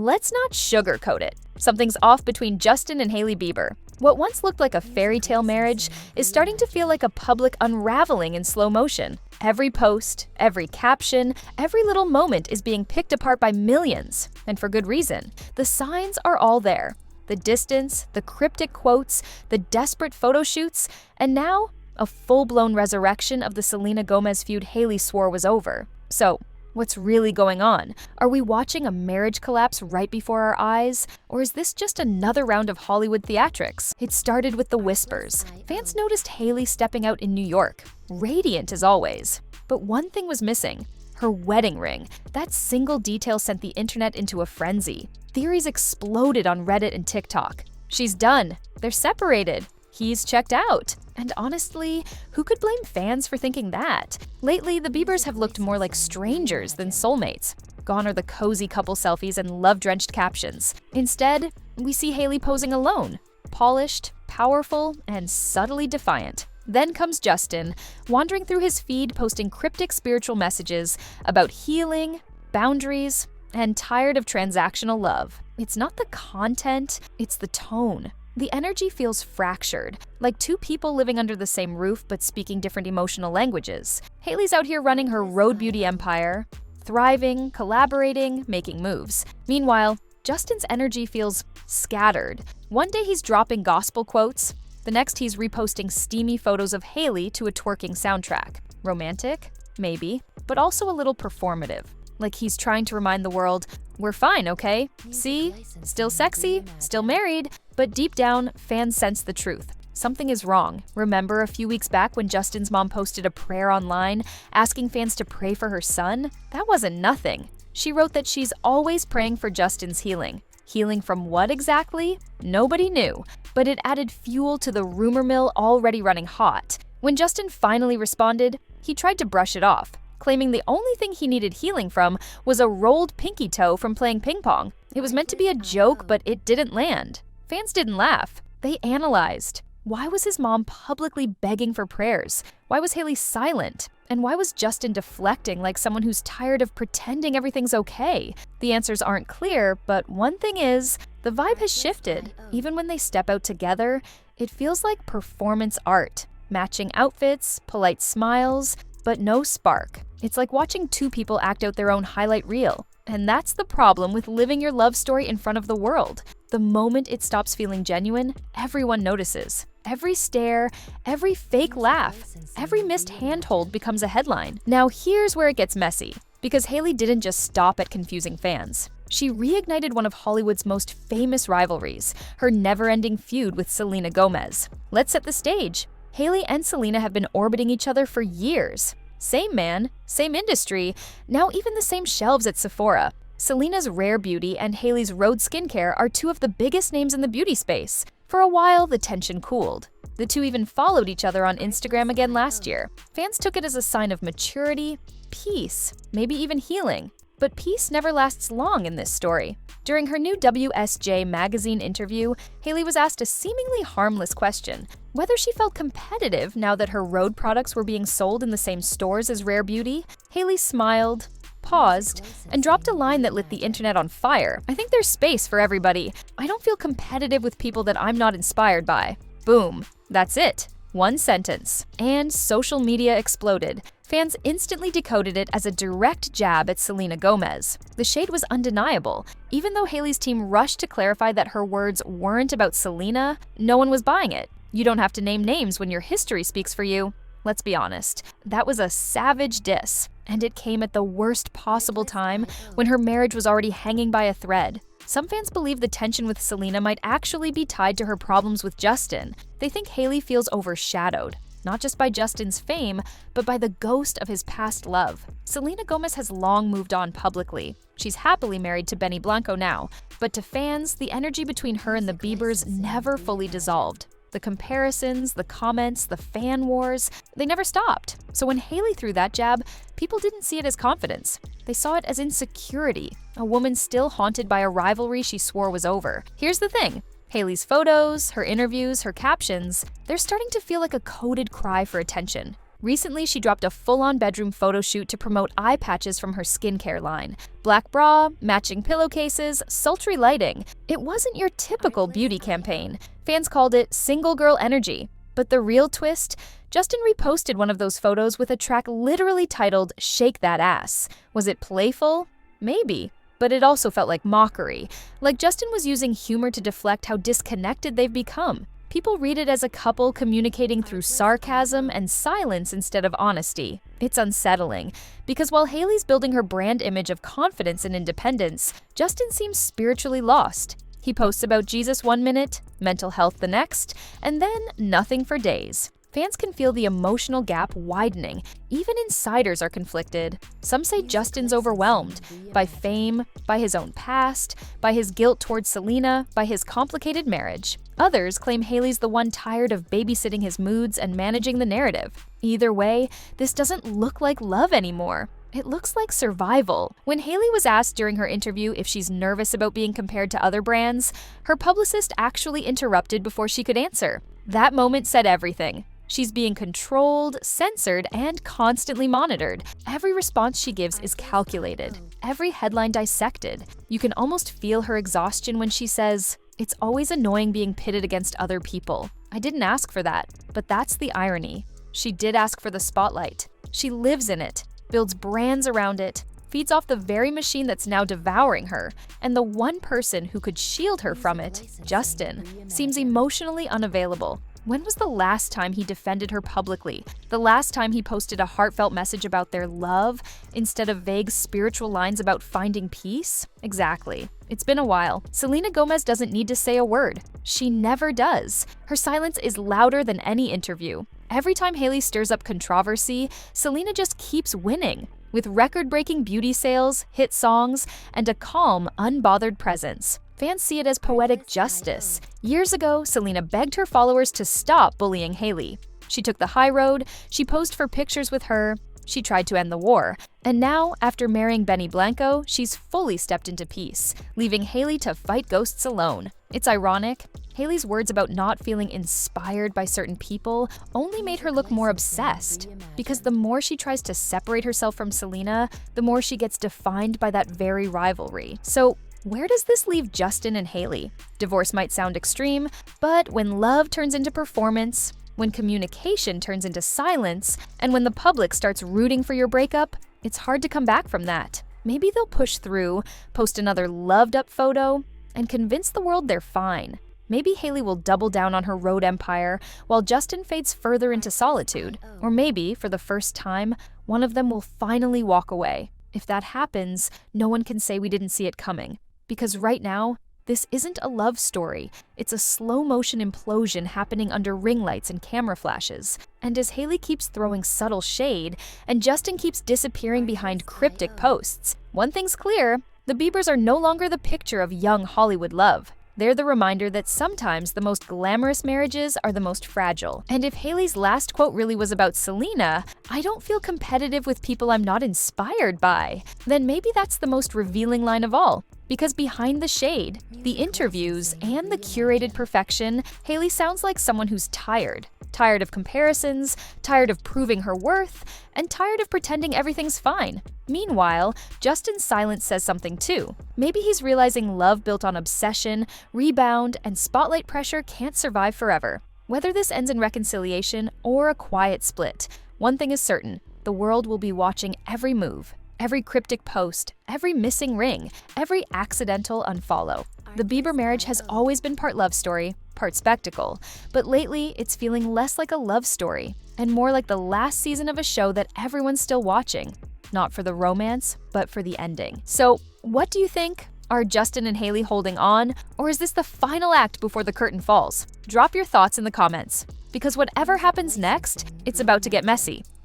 Let's not sugarcoat it. Something's off between Justin and Hailey Bieber. What once looked like a fairy tale marriage is starting to feel like a public unraveling in slow motion. Every post, every caption, every little moment is being picked apart by millions, and for good reason. The signs are all there. The distance, the cryptic quotes, the desperate photo shoots, and now a full-blown resurrection of the Selena Gomez feud Hailey swore was over. So, what's really going on? Are we watching a marriage collapse right before our eyes? Or is this just another round of Hollywood theatrics? It started with the whispers. Fans noticed Hailey stepping out in New York, radiant as always. But one thing was missing: her wedding ring. That single detail sent the internet into a frenzy. Theories exploded on Reddit and TikTok. She's done. They're separated. He's checked out. And honestly, who could blame fans for thinking that? Lately, the Biebers have looked more like strangers than soulmates. Gone are the cozy couple selfies and love-drenched captions. Instead, we see Hailey posing alone, polished, powerful, and subtly defiant. Then comes Justin, wandering through his feed posting cryptic spiritual messages about healing, boundaries, and tired of transactional love. It's not the content, it's the tone. The energy feels fractured, like two people living under the same roof but speaking different emotional languages. Hailey's out here running her Rhode Beauty empire, thriving, collaborating, making moves. Meanwhile, Justin's energy feels scattered. One day he's dropping gospel quotes, the next he's reposting steamy photos of Hailey to a twerking soundtrack. Romantic? Maybe, but also a little performative. Like he's trying to remind the world, we're fine, okay? See? Still sexy, still married, but deep down, fans sense the truth. Something is wrong. Remember a few weeks back when Justin's mom posted a prayer online asking fans to pray for her son? That wasn't nothing. She wrote that she's always praying for Justin's healing. Healing from what exactly? Nobody knew, but it added fuel to the rumor mill already running hot. When Justin finally responded, he tried to brush it off, claiming the only thing he needed healing from was a rolled pinky toe from playing ping pong. It was meant to be a joke, but it didn't land. Fans didn't laugh. They analyzed. Why was his mom publicly begging for prayers? Why was Hailey silent? And why was Justin deflecting like someone who's tired of pretending everything's okay? The answers aren't clear, but one thing is, the vibe has shifted. Even when they step out together, it feels like performance art. Matching outfits, polite smiles, but no spark. It's like watching two people act out their own highlight reel. And that's the problem with living your love story in front of the world. The moment it stops feeling genuine, everyone notices. Every stare, every fake laugh, every missed handhold becomes a headline. Now here's where it gets messy, because Hailey didn't just stop at confusing fans. She reignited one of Hollywood's most famous rivalries, her never-ending feud with Selena Gomez. Let's set the stage. Hailey and Selena have been orbiting each other for years. Same man, same industry, now even the same shelves at Sephora. Selena's Rare Beauty and Hailey's Rhode Skincare are two of the biggest names in the beauty space. For a while, the tension cooled. The two even followed each other on Instagram again last year. Fans took it as a sign of maturity, peace, maybe even healing. But peace never lasts long in this story. During her new WSJ magazine interview, Hailey was asked a seemingly harmless question: whether she felt competitive now that her Rhode products were being sold in the same stores as Rare Beauty. Hailey smiled, paused, and dropped a line that lit the internet on fire. "I think there's space for everybody. I don't feel competitive with people that I'm not inspired by." Boom. That's it. One sentence. And social media exploded. Fans instantly decoded it as a direct jab at Selena Gomez. The shade was undeniable. Even though Hailey's team rushed to clarify that her words weren't about Selena, no one was buying it. You don't have to name names when your history speaks for you. Let's be honest, that was a savage diss. And it came at the worst possible time, when her marriage was already hanging by a thread. Some fans believe the tension with Selena might actually be tied to her problems with Justin. They think Hailey feels overshadowed, not just by Justin's fame, but by the ghost of his past love. Selena Gomez has long moved on publicly. She's happily married to Benny Blanco now, but to fans, the energy between her and the Biebers never fully dissolved. The comparisons, the comments, the fan wars, they never stopped. So when Hailey threw that jab, people didn't see it as confidence. They saw it as insecurity, a woman still haunted by a rivalry she swore was over. Here's the thing. Hailey's photos, her interviews, her captions, they're starting to feel like a coded cry for attention. Recently, she dropped a full-on bedroom photo shoot to promote eye patches from her skincare line. Black bra, matching pillowcases, sultry lighting. It wasn't your typical beauty campaign. Fans called it single girl energy. But the real twist? Justin reposted one of those photos with a track literally titled "Shake That Ass." Was it playful? Maybe. But it also felt like mockery. Like Justin was using humor to deflect how disconnected they've become. People read it as a couple communicating through sarcasm and silence instead of honesty. It's unsettling, because while Hailey's building her brand image of confidence and independence, Justin seems spiritually lost. He posts about Jesus one minute, mental health the next, and then nothing for days. Fans can feel the emotional gap widening. Even insiders are conflicted. Some say Justin's overwhelmed by fame, by his own past, by his guilt towards Selena, by his complicated marriage. Others claim Hailey's the one tired of babysitting his moods and managing the narrative. Either way, this doesn't look like love anymore. It looks like survival. When Hailey was asked during her interview if she's nervous about being compared to other brands, her publicist actually interrupted before she could answer. That moment said everything. She's being controlled, censored, and constantly monitored. Every response she gives is calculated, every headline dissected. You can almost feel her exhaustion when she says, "It's always annoying being pitted against other people. I didn't ask for that." But that's the irony. She did ask for the spotlight. She lives in it, builds brands around it, feeds off the very machine that's now devouring her. And the one person who could shield her from it, Justin, seems emotionally unavailable. When was the last time he defended her publicly? The last time he posted a heartfelt message about their love instead of vague spiritual lines about finding peace? Exactly. It's been a while. Selena Gomez doesn't need to say a word. She never does. Her silence is louder than any interview. Every time Hailey stirs up controversy, Selena just keeps winning. With record-breaking beauty sales, hit songs, and a calm, unbothered presence. Fans see it as poetic justice. Years ago, Selena begged her followers to stop bullying Hailey. She took the high road, she posed for pictures with her, she tried to end the war. And now, after marrying Benny Blanco, she's fully stepped into peace, leaving Hailey to fight ghosts alone. It's ironic. Hailey's words about not feeling inspired by certain people only made her look more obsessed, because the more she tries to separate herself from Selena, the more she gets defined by that very rivalry. So, where does this leave Justin and Hailey? Divorce might sound extreme, but when love turns into performance, when communication turns into silence, and when the public starts rooting for your breakup, it's hard to come back from that. Maybe they'll push through, post another loved-up photo, and convince the world they're fine. Maybe Hailey will double down on her road empire, while Justin fades further into solitude. Or maybe, for the first time, one of them will finally walk away. If that happens, no one can say we didn't see it coming. Because right now, this isn't a love story. It's a slow-motion implosion happening under ring lights and camera flashes. And as Hailey keeps throwing subtle shade, and Justin keeps disappearing behind cryptic posts, one thing's clear: the Biebers are no longer the picture of young Hollywood love. They're the reminder that sometimes the most glamorous marriages are the most fragile. And if Hailey's last quote really was about Selena, "I don't feel competitive with people I'm not inspired by," then maybe that's the most revealing line of all. Because behind the shade, the interviews, and the curated perfection, Hailey sounds like someone who's tired. Tired of comparisons, tired of proving her worth, and tired of pretending everything's fine. Meanwhile, Justin's silence says something too. Maybe he's realizing love built on obsession, rebound, and spotlight pressure can't survive forever. Whether this ends in reconciliation or a quiet split, one thing is certain: the world will be watching every move. Every cryptic post, every missing ring, every accidental unfollow. The Bieber marriage has always been part love story, part spectacle, but lately it's feeling less like a love story and more like the last season of a show that everyone's still watching. Not for the romance, but for the ending. So, what do you think? Are Justin and Hailey holding on, or is this the final act before the curtain falls? Drop your thoughts in the comments, because whatever happens next, it's about to get messy.